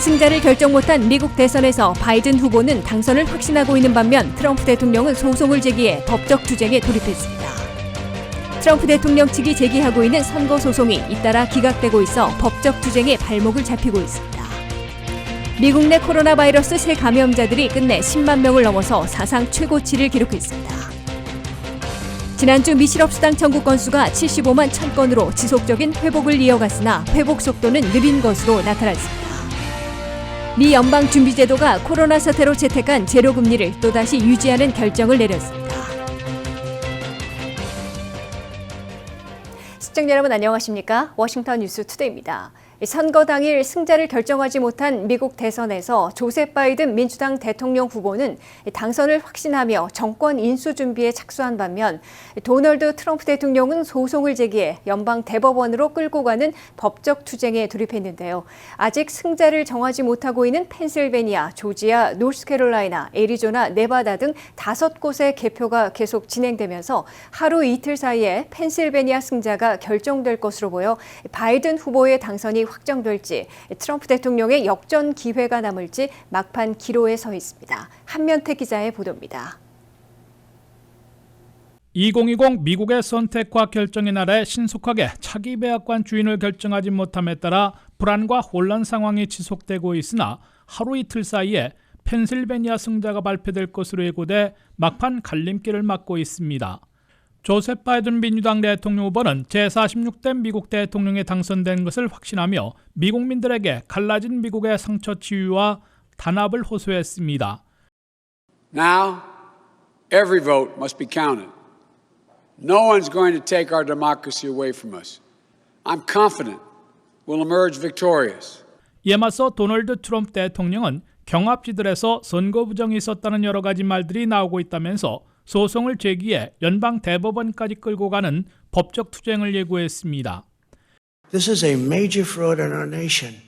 승자를 결정 못한 미국 대선에서 바이든 후보는 당선을 확신하고 있는 반면 트럼프 대통령은 소송을 제기해 법적 투쟁에 돌입했습니다. 트럼프 대통령 측이 제기하고 있는 선거 소송이 잇따라 기각되고 있어 법적 투쟁에 발목을 잡히고 있습니다. 미국 내 코로나 바이러스 새 감염자들이 끝내 10만 명을 넘어서 사상 최고치를 기록했습니다. 지난주 미실업수당 청구 건수가 75만 1000건으로 지속적인 회복을 이어갔으나 회복 속도는 느린 것으로 나타났습니다. 미 연방준비제도가 코로나 사태로 채택한 제로금리를 또다시 유지하는 결정을 내렸습니다. 시청자 여러분 안녕하십니까? 워싱턴 뉴스 투데이입니다. 선거 당일 승자를 결정하지 못한 미국 대선에서 조셉 바이든 민주당 대통령 후보는 당선을 확신하며 정권 인수 준비에 착수한 반면 도널드 트럼프 대통령은 소송을 제기해 연방 대법원으로 끌고 가는 법적 투쟁에 돌입했는데요. 아직 승자를 정하지 못하고 있는 펜실베니아, 조지아, 노스캐롤라이나, 애리조나, 네바다 등 5곳의 개표가 계속 진행되면서 하루 이틀 사이에 펜실베니아 승자가 결정될 것으로 보여 바이든 후보의 당선이 확정될지 트럼프 대통령의 역전 기회가 남을지 막판 기로에 서 있습니다. 한면태 기자의 보도입니다. 2020 미국의 선택과 결정의 날에 신속하게 차기 백악관 주인을 결정하지 못함에 따라 불안과 혼란 상황이 지속되고 있으나 하루 이틀 사이에 펜실베니아 승자가 발표될 것으로 예고돼 막판 갈림길을 막고 있습니다. 조셉 바이든 민주당 대통령 후보는 제46대 미국 대통령에 당선된 것을 확신하며 미국민들에게 갈라진 미국의 상처 치유와 단합을 호소했습니다. Now, every vote must be counted. No one's going to take our democracy away from us. I'm confident we'll emerge victorious. 이에 맞서 도널드 트럼프 대통령은 경합지들에서 선거 부정이 있었다는 여러 가지 말들이 나오고 있다면서 소송을 제기해 연방 대법원까지 끌고 가는 법적 투쟁을 예고했습니다. This is a major fraud in our nation.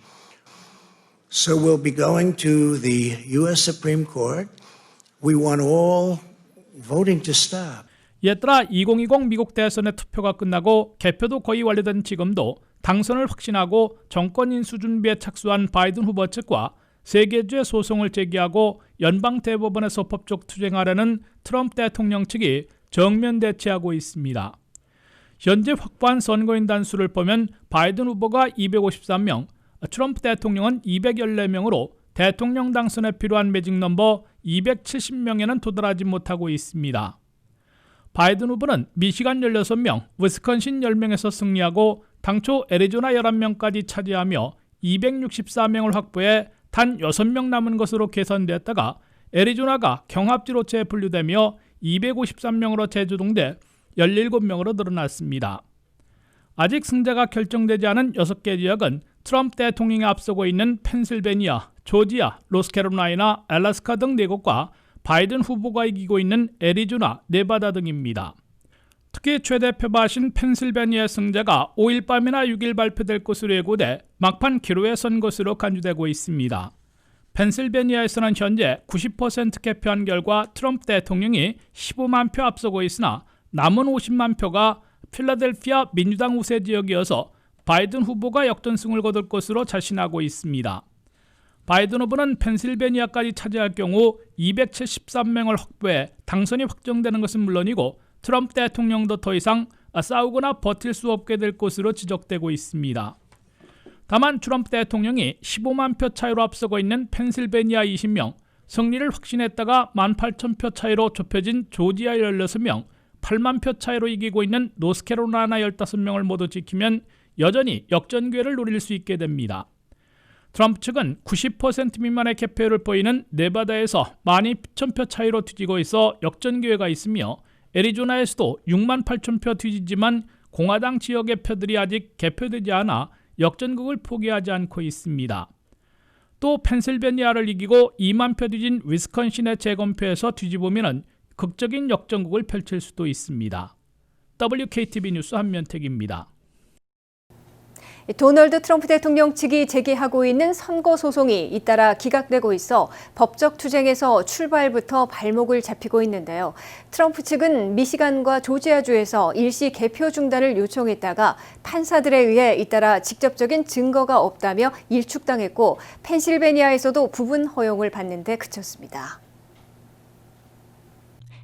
So we'll be going to the U.S. Supreme Court. We want all voting to stop. 이에 따라 2020 미국 대선의 투표가 끝나고 개표도 거의 완료된 지금도 당선을 확신하고 정권 인수 준비에 착수한 바이든 후보 측과 세계주의 소송을 제기하고 연방 대법원에서 법적 투쟁하려는 트럼프 대통령 측이 정면 대치하고 있습니다. 현재 확보한 선거인 단수를 보면 바이든 후보가 253명, 트럼프 대통령은 214명으로 대통령 당선에 필요한 매직 넘버 270명에는 도달하지 못하고 있습니다. 바이든 후보는 미시간 16명, 위스콘신 10명에서 승리하고 당초 애리조나 11명까지 차지하며 264명을 확보해 단 6명 남은 것으로 계산됐다가 애리조나가 경합지로 재분류되며 253명으로 재조정돼 17명으로 늘어났습니다. 아직 승자가 결정되지 않은 6개 지역은 트럼프 대통령이 앞서고 있는 펜실베니아, 조지아, 노스캐롤라이나, 알래스카 등 4곳과 바이든 후보가 이기고 있는 애리조나, 네바다 등입니다. 특히 최대 표바신 펜실베니아 승자가 5일 밤이나 6일 발표될 것으로 예고돼 막판 기로에 선 것으로 간주되고 있습니다. 펜실베니아에서는 현재 90% 개표한 결과 트럼프 대통령이 15만 표 앞서고 있으나 남은 50만 표가 필라델피아 민주당 우세 지역이어서 바이든 후보가 역전승을 거둘 것으로 자신하고 있습니다. 바이든 후보는 펜실베니아까지 차지할 경우 273명을 확보해 당선이 확정되는 것은 물론이고 트럼프 대통령도 더 이상 싸우거나 버틸 수 없게 될 것으로 지적되고 있습니다. 다만 트럼프 대통령이 15만 표 차이로 앞서고 있는 펜실베니아 20명, 승리를 확신했다가 18,000표 차이로 좁혀진 조지아 16명, 8만 표 차이로 이기고 있는 노스캐롤라이나 15명을 모두 지키면 여전히 역전 기회를 노릴 수 있게 됩니다. 트럼프 측은 90% 미만의 개표율을 보이는 네바다에서 12,000표 차이로 뒤지고 있어 역전 기회가 있으며 애리조나에서도 6만 8천 표 뒤지지만 공화당 지역의 표들이 아직 개표되지 않아 역전극을 포기하지 않고 있습니다. 또 펜실베니아를 이기고 2만 표 뒤진 위스콘신의 재검표에서 뒤집으면 극적인 역전극을 펼칠 수도 있습니다. WKTV 뉴스 한면택입니다. 도널드 트럼프 대통령 측이 제기하고 있는 선거 소송이 잇따라 기각되고 있어 법적 투쟁에서 출발부터 발목을 잡히고 있는데요. 트럼프 측은 미시간과 조지아주에서 일시 개표 중단을 요청했다가 판사들에 의해 잇따라 직접적인 증거가 없다며 일축당했고 펜실베니아에서도 부분 허용을 받는 데 그쳤습니다.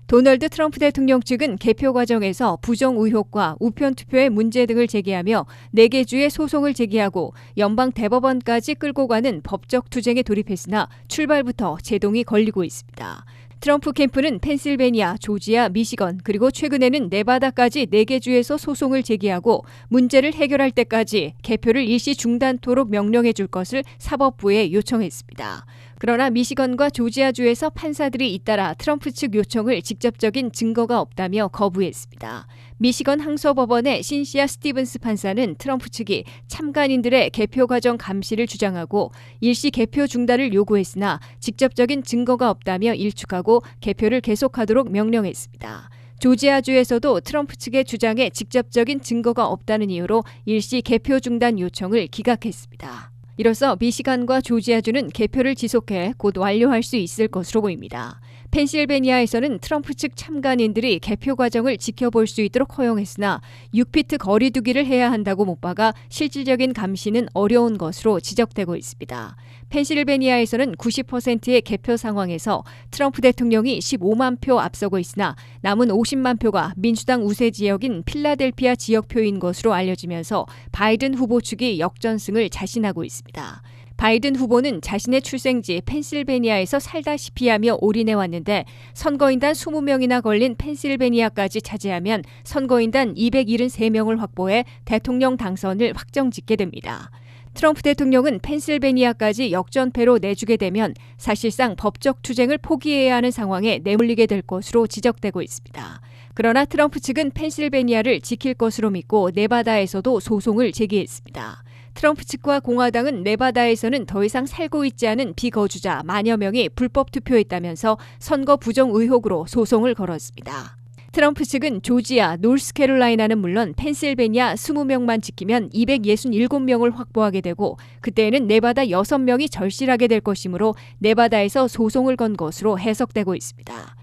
도널드 트럼프 대통령 측은 개표 과정에서 부정 의혹과 우편 투표의 문제 등을 제기하며 4개 주의 소송을 제기하고 연방 대법원까지 끌고 가는 법적 투쟁에 돌입했으나 출발부터 제동이 걸리고 있습니다. 트럼프 캠프는 펜실베니아, 조지아, 미시건 그리고 최근에는 네바다까지 4개 주에서 소송을 제기하고 문제를 해결할 때까지 개표를 일시 중단토록 명령해 줄 것을 사법부에 요청했습니다. 그러나 미시건과 조지아주에서 판사들이 잇따라 트럼프 측 요청을 직접적인 증거가 없다며 거부했습니다. 미시건 항소법원의 신시아 스티븐스 판사는 트럼프 측이 참관인들의 개표 과정 감시를 주장하고 일시 개표 중단을 요구했으나 직접적인 증거가 없다며 일축하고 개표를 계속하도록 명령했습니다. 조지아주에서도 트럼프 측의 주장에 직접적인 증거가 없다는 이유로 일시 개표 중단 요청을 기각했습니다. 이로써 미시간과 조지아주는 개표를 지속해 곧 완료할 수 있을 것으로 보입니다. 펜실베니아에서는 트럼프 측 참관인들이 개표 과정을 지켜볼 수 있도록 허용했으나 6피트 거리 두기를 해야 한다고 못 박아 실질적인 감시는 어려운 것으로 지적되고 있습니다. 펜실베니아에서는 90%의 개표 상황에서 트럼프 대통령이 15만 표 앞서고 있으나 남은 50만 표가 민주당 우세 지역인 필라델피아 지역표인 것으로 알려지면서 바이든 후보 측이 역전승을 자신하고 있습니다. 바이든 후보는 자신의 출생지 펜실베니아에서 살다시피 하며 올인해왔는데 선거인단 20명이나 걸린 펜실베니아까지 차지하면 선거인단 273명을 확보해 대통령 당선을 확정짓게 됩니다. 트럼프 대통령은 펜실베니아까지 역전패로 내주게 되면 사실상 법적 투쟁을 포기해야 하는 상황에 내몰리게 될 것으로 지적되고 있습니다. 그러나 트럼프 측은 펜실베니아를 지킬 것으로 믿고 네바다에서도 소송을 제기했습니다. 트럼프 측과 공화당은 네바다에서는 더 이상 살고 있지 않은 비거주자 만여 명이 불법 투표했다면서 선거 부정 의혹으로 소송을 걸었습니다. 트럼프 측은 조지아, 노스캐롤라이나는 물론 펜실베니아 20명만 지키면 267명을 확보하게 되고 그때에는 네바다 6명이 절실하게 될 것이므로 네바다에서 소송을 건 것으로 해석되고 있습니다.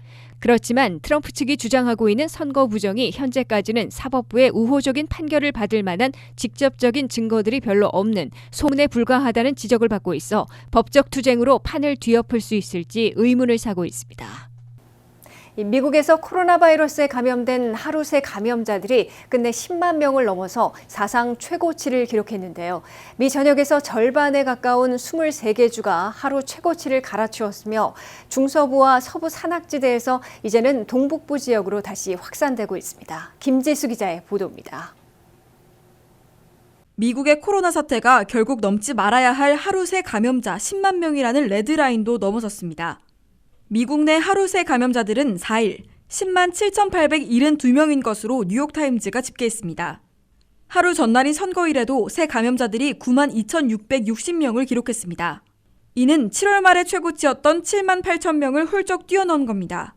그렇지만 트럼프 측이 주장하고 있는 선거 부정이 현재까지는 사법부의 우호적인 판결을 받을 만한 직접적인 증거들이 별로 없는 소문에 불과하다는 지적을 받고 있어 법적 투쟁으로 판을 뒤엎을 수 있을지 의문을 사고 있습니다. 미국에서 코로나 바이러스에 감염된 하루 새 감염자들이 끝내 10만 명을 넘어서 사상 최고치를 기록했는데요. 미 전역에서 절반에 가까운 23개 주가 하루 최고치를 갈아치웠으며 중서부와 서부 산악지대에서 이제는 동북부 지역으로 다시 확산되고 있습니다. 김지수 기자의 보도입니다. 미국의 코로나 사태가 결국 넘지 말아야 할 하루 새 감염자 10만 명이라는 레드라인도 넘어섰습니다. 미국 내 하루 새 감염자들은 4일 10만 7,872명인 것으로 뉴욕타임즈가 집계했습니다. 하루 전날인 선거일에도 새 감염자들이 9만 2,660명을 기록했습니다. 이는 7월 말의 최고치였던 7만 8,000명을 훌쩍 뛰어넘은 겁니다.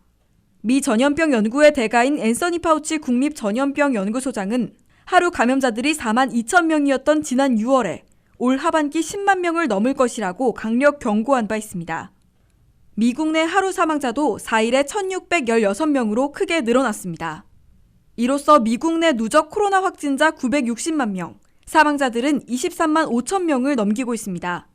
미 전염병 연구의 대가인 앤서니 파우치 국립전염병 연구소장은 하루 감염자들이 4만 2천 명이었던 지난 6월에 올 하반기 10만 명을 넘을 것이라고 강력 경고한 바 있습니다. 미국 내 하루 사망자도 4일에 1,616명으로 크게 늘어났습니다. 이로써 미국 내 누적 코로나 확진자 960만 명, 사망자들은 23만 5천 명을 넘기고 있습니다.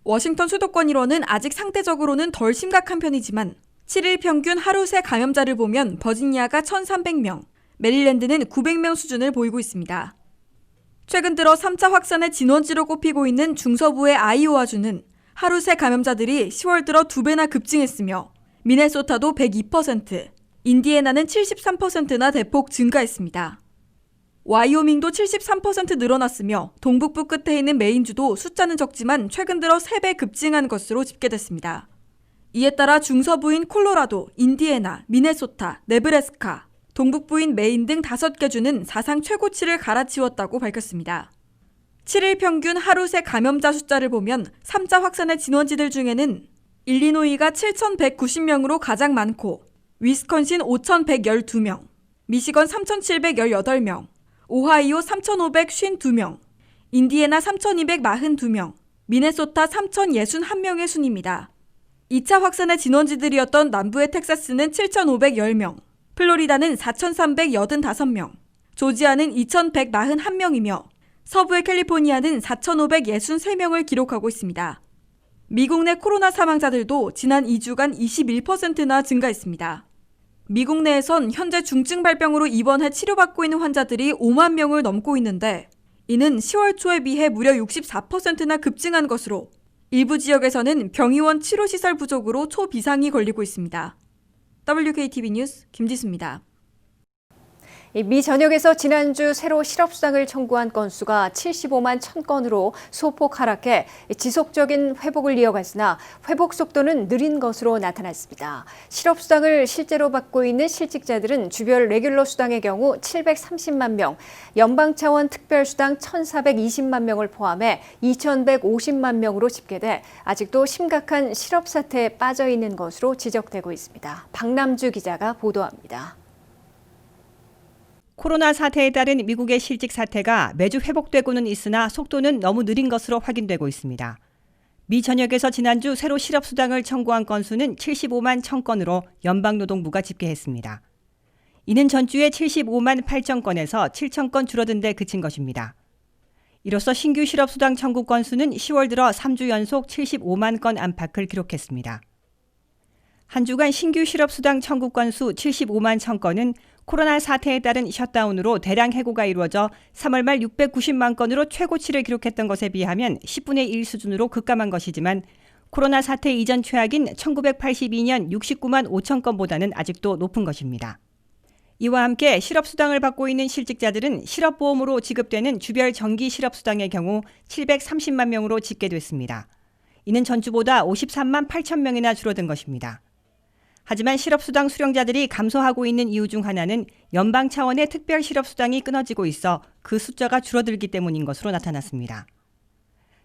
워싱턴 수도권 일원은 아직 상대적으로는 덜 심각한 편이지만 7일 평균 하루 새 감염자를 보면 버지니아가 1,300명, 메릴랜드는 900명 수준을 보이고 있습니다. 최근 들어 3차 확산의 진원지로 꼽히고 있는 중서부의 아이오와주는 하루 새 감염자들이 10월 들어 2배나 급증했으며 미네소타도 102%, 인디애나는 73%나 대폭 증가했습니다. 와이오밍도 73% 늘어났으며 동북부 끝에 있는 메인주도 숫자는 적지만 최근 들어 3배 급증한 것으로 집계됐습니다. 이에 따라 중서부인 콜로라도, 인디애나, 미네소타, 네브래스카, 동북부인 메인 등 5개 주는 사상 최고치를 갈아치웠다고 밝혔습니다. 7일 평균 하루 새 감염자 숫자를 보면 3차 확산의 진원지들 중에는 일리노이가 7,190명으로 가장 많고 위스콘신 5,112명, 미시건 3,718명, 오하이오 3,552명, 인디애나 3,242명, 미네소타 3,061명의 순입니다. 2차 확산의 진원지들이었던 남부의 텍사스는 7,510명, 플로리다는 4,385명, 조지아는 2,141명이며 서부의 캘리포니아는 4,563명을 기록하고 있습니다. 미국 내 코로나 사망자들도 지난 2주간 21%나 증가했습니다. 미국 내에선 현재 중증 발병으로 입원해 치료받고 있는 환자들이 5만 명을 넘고 있는데 이는 10월 초에 비해 무려 64%나 급증한 것으로 일부 지역에서는 병의원 치료시설 부족으로 초비상이 걸리고 있습니다. WKTV 뉴스 김지수입니다. 미 전역에서 지난주 새로 실업수당을 청구한 건수가 75만 1,000건으로 소폭 하락해 지속적인 회복을 이어갔으나 회복 속도는 느린 것으로 나타났습니다. 실업수당을 실제로 받고 있는 실직자들은 주별 레귤러 수당의 경우 730만 명, 연방 차원 특별수당 1,420만 명을 포함해 2,150만 명으로 집계돼 아직도 심각한 실업 사태에 빠져 있는 것으로 지적되고 있습니다. 박남주 기자가 보도합니다. 코로나 사태에 따른 미국의 실직 사태가 매주 회복되고는 있으나 속도는 너무 느린 것으로 확인되고 있습니다. 미 전역에서 지난주 새로 실업수당을 청구한 건수는 75만 1,000건으로 연방노동부가 집계했습니다. 이는 전주에 75만 8천 건에서 7천 건 줄어든 데 그친 것입니다. 이로써 신규 실업수당 청구 건수는 10월 들어 3주 연속 75만 건 안팎을 기록했습니다. 한 주간 신규 실업수당 청구 건수 75만 1,000건은 코로나 사태에 따른 셧다운으로 대량 해고가 이루어져 3월 말 690만 건으로 최고치를 기록했던 것에 비하면 10분의 1 수준으로 급감한 것이지만 코로나 사태 이전 최악인 1982년 69만 5천 건보다는 아직도 높은 것입니다. 이와 함께 실업수당을 받고 있는 실직자들은 실업보험으로 지급되는 주별 정기 실업수당의 경우 730만 명으로 집계됐습니다. 이는 전주보다 53만 8천 명이나 줄어든 것입니다. 하지만 실업수당 수령자들이 감소하고 있는 이유 중 하나는 연방 차원의 특별 실업수당이 끊어지고 있어 그 숫자가 줄어들기 때문인 것으로 나타났습니다.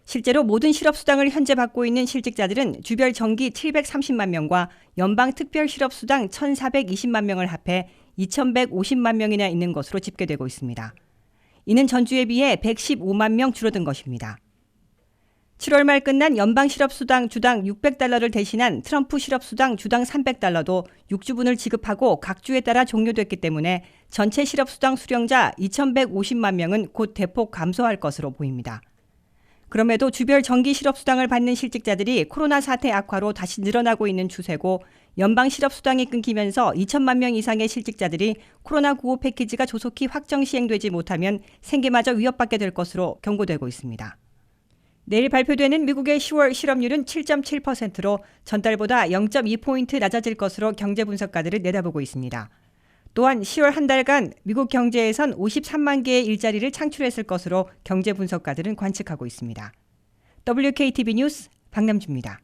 실제로 모든 실업수당을 현재 받고 있는 실직자들은 주별 정기 730만 명과 연방 특별 실업수당 1,420만 명을 합해 2,150만 명이나 있는 것으로 집계되고 있습니다. 이는 전주에 비해 115만 명 줄어든 것입니다. 7월 말 끝난 연방 실업수당 주당 $600를 대신한 트럼프 실업수당 주당 $300도 6주분을 지급하고 각 주에 따라 종료됐기 때문에 전체 실업수당 수령자 2,150만 명은 곧 대폭 감소할 것으로 보입니다. 그럼에도 주별 정기 실업수당을 받는 실직자들이 코로나 사태 악화로 다시 늘어나고 있는 추세고 연방 실업수당이 끊기면서 2천만 명 이상의 실직자들이 코로나 구호 패키지가 조속히 확정 시행되지 못하면 생계마저 위협받게 될 것으로 경고되고 있습니다. 내일 발표되는 미국의 10월 실업률은 7.7%로 전달보다 0.2포인트 낮아질 것으로 경제 분석가들은 내다보고 있습니다. 또한 10월 한 달간 미국 경제에선 53만 개의 일자리를 창출했을 것으로 경제 분석가들은 관측하고 있습니다. WKTV 뉴스 박남주입니다.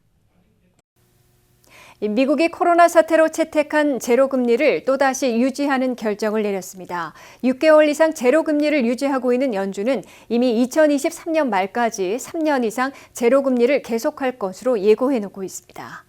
미국이 코로나 사태로 채택한 제로금리를 또다시 유지하는 결정을 내렸습니다. 6개월 이상 제로금리를 유지하고 있는 연준은 이미 2023년 말까지 3년 이상 제로금리를 계속할 것으로 예고해놓고 있습니다.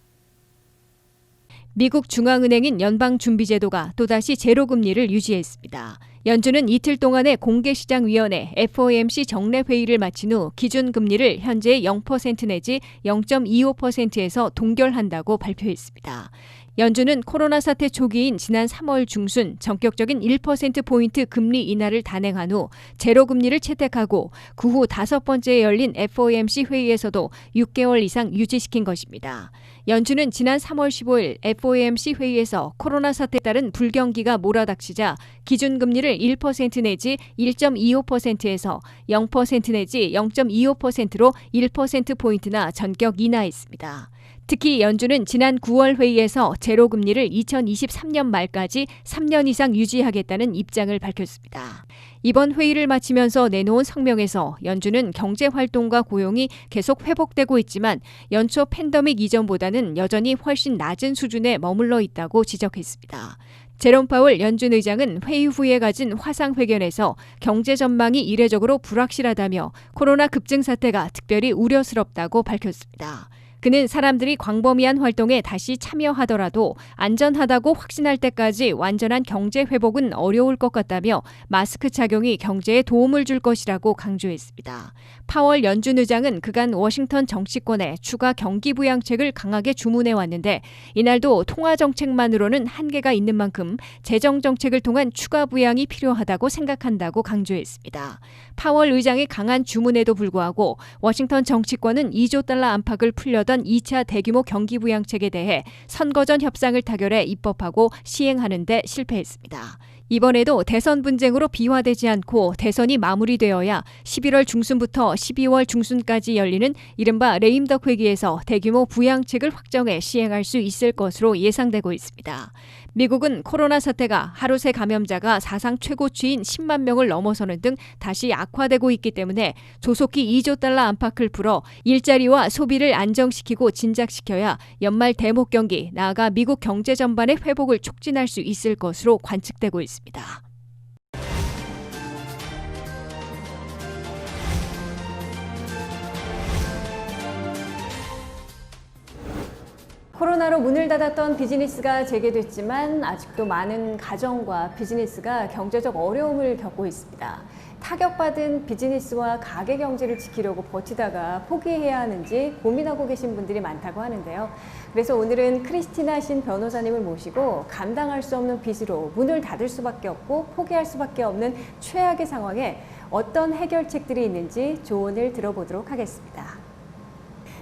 미국 중앙은행인 연방준비제도가 또다시 제로금리를 유지했습니다. 연준은 이틀 동안의 공개시장위원회 FOMC 정례회의를 마친 후 기준금리를 현재 0% 내지 0.25%에서 동결한다고 발표했습니다. 연준은 코로나 사태 초기인 지난 3월 중순 전격적인 1%포인트 금리 인하를 단행한 후 제로금리를 채택하고 그 후 5번째에 열린 FOMC 회의에서도 6개월 이상 유지시킨 것입니다. 연준은 지난 3월 15일 FOMC 회의에서 코로나 사태에 따른 불경기가 몰아닥치자 기준금리를 1% 내지 1.25%에서 0% 내지 0.25%로 1%포인트나 전격 인하했습니다. 특히 연준은 지난 9월 회의에서 제로금리를 2023년 말까지 3년 이상 유지하겠다는 입장을 밝혔습니다. 이번 회의를 마치면서 내놓은 성명에서 연준은 경제활동과 고용이 계속 회복되고 있지만 연초 팬데믹 이전보다는 여전히 훨씬 낮은 수준에 머물러 있다고 지적했습니다. 제롬 파월 연준 의장은 회의 후에 가진 화상회견에서 경제 전망이 이례적으로 불확실하다며 코로나 급증 사태가 특별히 우려스럽다고 밝혔습니다. 그는 사람들이 광범위한 활동에 다시 참여하더라도 안전하다고 확신할 때까지 완전한 경제 회복은 어려울 것 같다며 마스크 착용이 경제에 도움을 줄 것이라고 강조했습니다. 파월 연준 의장은 그간 워싱턴 정치권에 추가 경기 부양책을 강하게 주문해 왔는데 이날도 통화 정책만으로는 한계가 있는 만큼 재정 정책을 통한 추가 부양이 필요하다고 생각한다고 강조했습니다. 파월 의장의 강한 주문에도 불구하고 워싱턴 정치권은 2조 달러 안팎을 풀려던 2차 대규모 경기 부양책에 대해 선거 전 협상을 타결해 입법하고 시행하는 데 실패했습니다. 이번에도 대선 분쟁으로 비화되지 않고 대선이 마무리되어야 11월 중순부터 12월 중순까지 열리는 이른바 레임덕 회기에서 대규모 부양책을 확정해 시행할 수 있을 것으로 예상되고 있습니다. 미국은 코로나 사태가 하루 새 감염자가 사상 최고치인 10만 명을 넘어서는 등 다시 악화되고 있기 때문에 조속히 2조 달러 안팎을 풀어 일자리와 소비를 안정시키고 진작시켜야 연말 대목 경기, 나아가 미국 경제 전반의 회복을 촉진할 수 있을 것으로 관측되고 있습니다. 코로나로 문을 닫았던 비즈니스가 재개됐지만 아직도 많은 가정과 비즈니스가 경제적 어려움을 겪고 있습니다. 타격받은 비즈니스와 가게 경제를 지키려고 버티다가 포기해야 하는지 고민하고 계신 분들이 많다고 하는데요. 그래서 오늘은 크리스티나 신 변호사님을 모시고 감당할 수 없는 빚으로 문을 닫을 수밖에 없고 포기할 수밖에 없는 최악의 상황에 어떤 해결책들이 있는지 조언을 들어보도록 하겠습니다.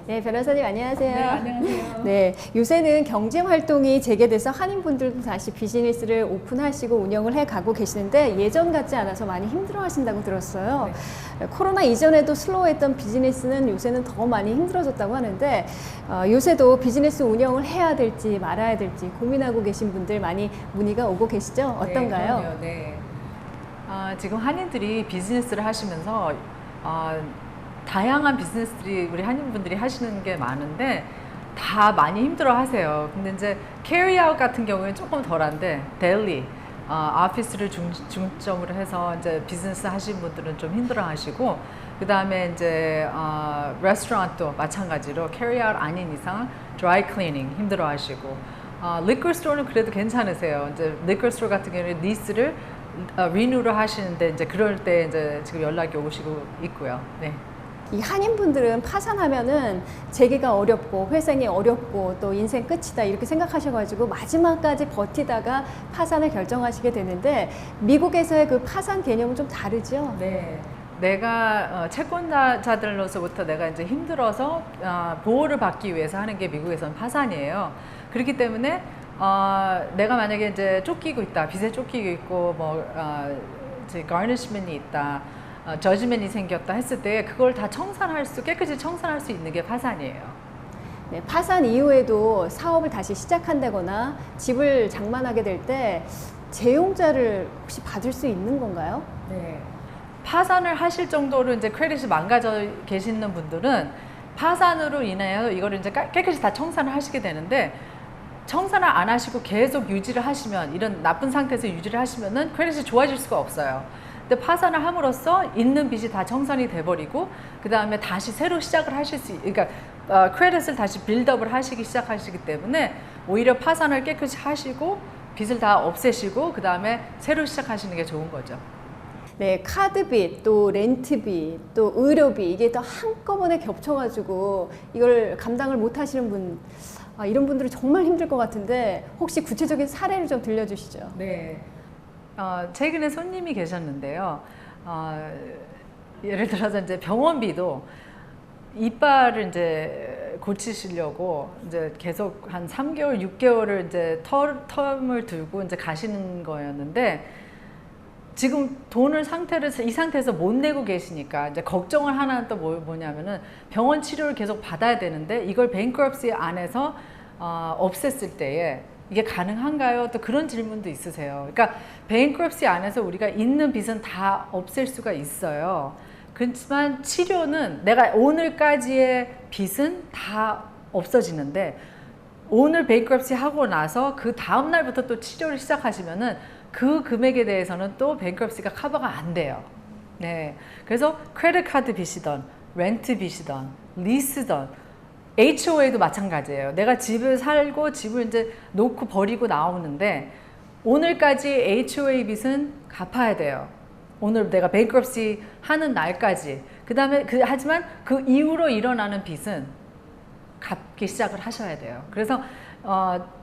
네, 변호사님 안녕하세요. 네, 안녕하세요. 네, 요새는 경제 활동이 재개돼서 한인분들도 다시 비즈니스를 오픈하시고 운영을 해가고 계시는데 예전 같지 않아서 많이 힘들어하신다고 들었어요. 네. 코로나 이전에도 슬로우했던 비즈니스는 요새는 더 많이 힘들어졌다고 하는데 요새도 비즈니스 운영을 해야 될지 말아야 될지 고민하고 계신 분들 많이 문의가 오고 계시죠? 어떤가요? 네, 그럼요. 네. 지금 한인들이 비즈니스를 하시면서 다양한 비즈니스들이 우리 한인분들이 하시는 게 많은데 다 많이 힘들어 하세요. 근데 이제 캐리아웃 같은 경우에는 조금 덜한데 데일리 오피스를 중점으로 해서 이제 비즈니스 하시는 분들은 좀 힘들어 하시고 그 다음에 이제 레스토랑도 마찬가지로 캐리아웃 아닌 이상 드라이 클리닝 힘들어 하시고 리커 스토어는 그래도 괜찮으세요. 이제 리커 스토어 같은 경우는 리스를 리뉴를 하시는데 이제 그럴 때 이제 지금 연락이 오시고 있고요. 네. 이 한인분들은 파산하면은 재개가 어렵고 회생이 어렵고 또 인생 끝이다 이렇게 생각하셔가지고 마지막까지 버티다가 파산을 결정하시게 되는데 미국에서의 그 파산 개념은 좀 다르죠? 네. 내가 채권자들로서부터 내가 이제 힘들어서 보호를 받기 위해서 하는 게 미국에서는 파산이에요. 그렇기 때문에 내가 만약에 이제 쫓기고 있다, 빚에 쫓기고 있고 이제 가니시먼이 있다. 저지먼이 생겼다 했을 때 그걸 다 깨끗이 청산할 수 있는 게 파산이에요. 네, 파산 이후에도 사업을 다시 시작한다거나 집을 장만하게 될 때 재용자를 혹시 받을 수 있는 건가요? 네. 파산을 하실 정도로 이제 크레딧이 망가져 계시는 분들은 파산으로 인하여 이거를 이제 깨끗이 다 청산을 하시게 되는데 청산을 안 하시고 계속 유지를 하시면 이런 나쁜 상태에서 유지를 하시면은 크레딧이 좋아질 수가 없어요. 근데 파산을 함으로써 있는 빚이 다 청산이 돼버리고 그 다음에 다시 새로 시작을 하실 수, 그러니까 크레딧을 다시 빌드업을 시작하시기 때문에 오히려 파산을 깨끗이 하시고 빚을 다 없애시고 그 다음에 새로 시작하시는 게 좋은 거죠. 네, 카드빚, 또 렌트빚, 또 의료비 이게 또 한꺼번에 겹쳐가지고 이걸 감당을 못 하시는 분, 이런 분들은 정말 힘들 것 같은데 혹시 구체적인 사례를 좀 들려주시죠. 네. 최근에 손님이 계셨는데요. 예를 들어서 이제 병원비도 이빨을 이제 고치시려고 이제 계속 한 3개월, 6개월을 이제 텀을 두고 이제 가시는 거였는데 지금 돈을 이 상태에서 못 내고 계시니까 이제 걱정을 하나 또 뭐냐면은 병원 치료를 계속 받아야 되는데 이걸 뱅크럽시 안에서 없앴을 때에 이게 가능한가요? 또 그런 질문도 있으세요. 그러니까 뱅크럽시 안에서 우리가 있는 빚은 다 없앨 수가 있어요. 그렇지만 치료는 내가 오늘까지의 빚은 다 없어지는데 오늘 뱅크럽시 하고 나서 그 다음 날부터 또 치료를 시작하시면은 그 금액에 대해서는 또 뱅크럽시가 커버가 안 돼요. 네. 그래서 크레딧 카드 빚이던 렌트 빚이던 리스던 HOA도 마찬가지예요. 내가 집을 살고 집을 이제 놓고 버리고 나오는데 오늘까지 HOA 빚은 갚아야 돼요. 오늘 내가 bankruptcy 하는 날까지. 그다음에 하지만 그 이후로 일어나는 빚은 갚기 시작을 하셔야 돼요. 그래서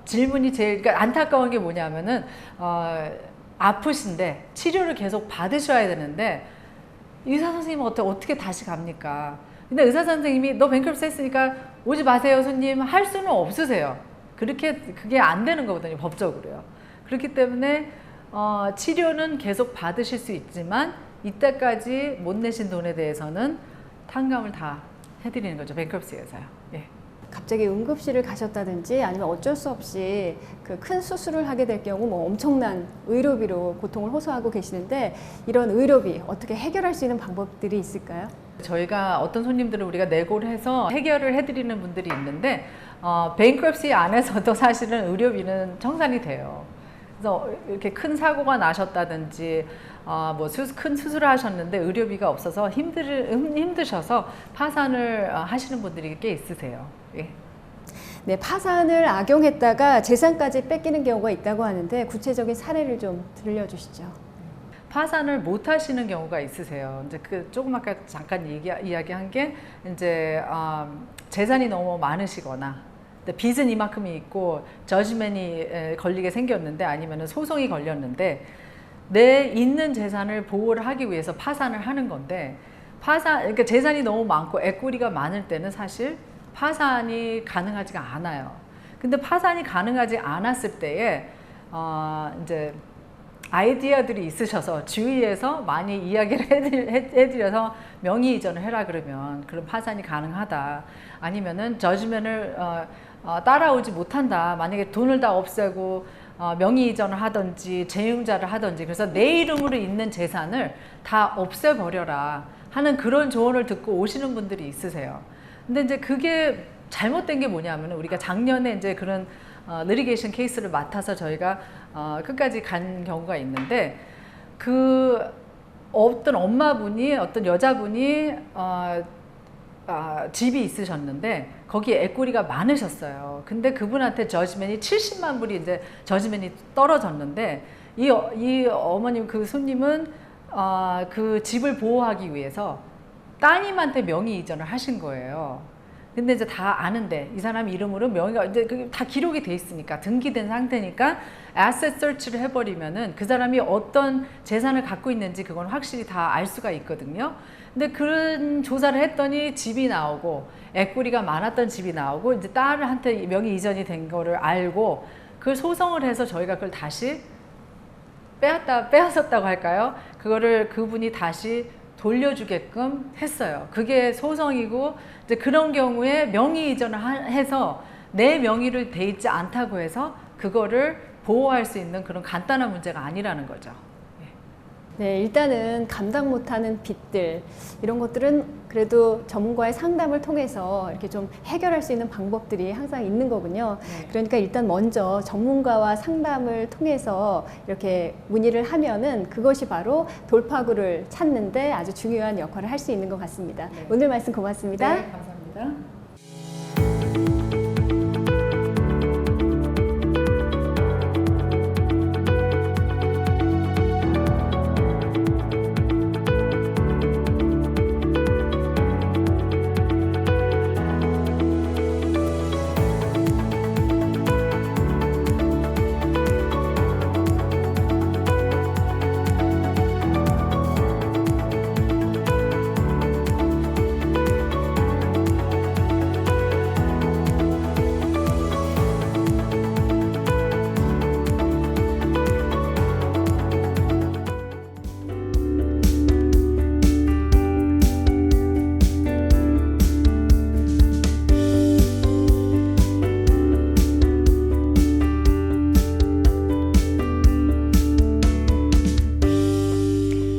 질문이 그러니까 안타까운 게 뭐냐면은 아프신데 치료를 계속 받으셔야 되는데 의사 선생님은 어떻게 다시 갑니까? 근데 의사 선생님이 너 bankruptcy 했으니까 오지 마세요 손님 할 수는 없으세요. 그게 안 되는 거거든요, 법적으로요. 그렇기 때문에 치료는 계속 받으실 수 있지만 이때까지 못 내신 돈에 대해서는 탕감을 다 해드리는 거죠, bankruptcy에서요. 예. 갑자기 응급실을 가셨다든지 아니면 어쩔 수 없이 그 큰 수술을 하게 될 경우 뭐 엄청난 의료비로 고통을 호소하고 계시는데 이런 의료비 어떻게 해결할 수 있는 방법들이 있을까요? 저희가 어떤 손님들을 우리가 내고를 해서 해결을 해드리는 분들이 있는데 bankruptcy 안에서도 사실은 의료비는 청산이 돼요. 그래서 이렇게 큰 사고가 나셨다든지 큰 수술을 하셨는데 의료비가 없어서 힘드셔서 파산을 하시는 분들이 꽤 있으세요. 예. 네, 파산을 악용했다가 재산까지 뺏기는 경우가 있다고 하는데 구체적인 사례를 좀 들려주시죠. 파산을 못 하시는 경우가 있으세요. 이제 조금 아까 잠깐 이야기한 게 이제 재산이 너무 많으시거나 빚은 이만큼이 있고 저지멘이 걸리게 생겼는데 아니면 소송이 걸렸는데 내 있는 재산을 보호를 하기 위해서 파산을 하는 건데 그러니까 재산이 너무 많고 에quity 많을 때는 사실 파산이 가능하지가 않아요. 근데 파산이 가능하지 않았을 때에 이제 아이디어들이 있으셔서 주위에서 많이 이야기를 해드려서 명의 이전을 해라 그러면 그럼 파산이 가능하다. 아니면은 저지멘을 따라오지 못한다. 만약에 돈을 다 없애고 명의 이전을 하든지 재융자를 하든지 그래서 내 이름으로 있는 재산을 다 없애버려라 하는 그런 조언을 듣고 오시는 분들이 있으세요. 근데 이제 그게 잘못된 게 뭐냐면 우리가 작년에 이제 그런 리티게이션 케이스를 맡아서 저희가 끝까지 간 경우가 있는데 어떤 엄마분이 어떤 여자분이 집이 있으셨는데 거기에 에quity 많으셨어요. 근데 그분한테 저지멘이 70만 불이 이제 저지멘이 떨어졌는데 이 어머님 그 손님은 그 집을 보호하기 위해서 따님한테 명의 이전을 하신 거예요. 근데 이제 다 아는데 이 사람 이름으로 명의가 이제 그게 다 기록이 돼 있으니까 등기된 상태니까 asset search를 해버리면은 그 사람이 어떤 재산을 갖고 있는지 그건 확실히 다 알 수가 있거든요. 근데 그런 조사를 했더니 집이 나오고 equity가 많았던 집이 나오고 이제 딸한테 명의 이전이 된 거를 알고 그걸 소송을 해서 저희가 그걸 다시 빼앗았다고 할까요? 그거를 그분이 다시 돌려주게끔 했어요. 그게 소송이고 이제 그런 경우에 명의 이전을 해서 내 명의를 돼 있지 않다고 해서 그거를 보호할 수 있는 그런 간단한 문제가 아니라는 거죠. 네, 일단은 감당 못하는 빚들 이런 것들은 그래도 전문가의 상담을 통해서 이렇게 좀 해결할 수 있는 방법들이 항상 있는 거군요. 네. 그러니까 일단 먼저 전문가와 상담을 통해서 이렇게 문의를 하면은 그것이 바로 돌파구를 찾는데 아주 중요한 역할을 할 수 있는 것 같습니다. 네. 오늘 말씀 고맙습니다. 네, 감사합니다.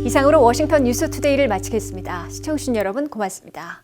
이상으로 워싱턴 뉴스투데이를 마치겠습니다. 시청해주신 여러분 고맙습니다.